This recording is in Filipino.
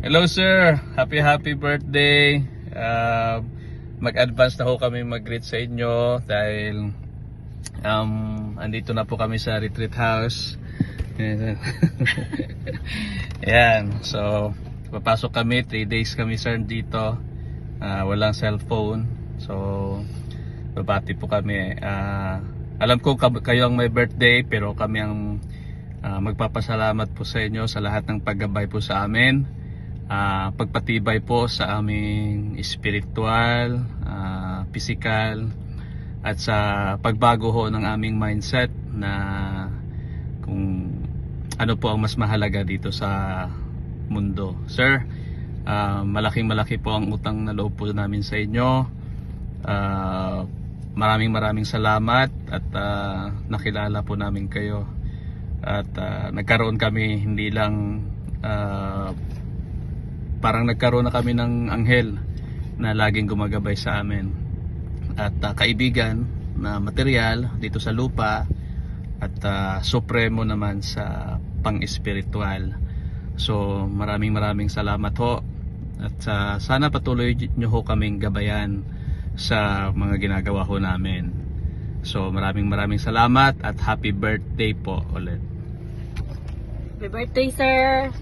Hello sir, happy birthday. Mag-advance na ho kami mag-greet sa inyo dahil andito na po kami sa retreat house. Ayan, so papasok kami, 3 days kami sir dito. Walang cellphone. So babati po kami. Alam ko kayo ang may birthday, pero kami ang magpapasalamat po sa inyo sa lahat ng paggabay po sa amin, pagpatibay po sa aming spiritual, physical, at sa pagbago ho ng aming mindset na kung ano po ang mas mahalaga dito sa mundo. Sir, malaking po ang utang na loob po namin sa inyo. Maraming salamat at nakilala po namin kayo at nagkaroon kami hindi lang parang nagkaroon na kami ng anghel na laging gumagabay sa amin at kaibigan na material dito sa lupa at supremo naman sa pang-espiritual. So maraming salamat ho at sana patuloy nyo ho kaming gabayan sa mga ginagawa ho namin. So maraming salamat at happy birthday po ulit. Happy birthday, sir!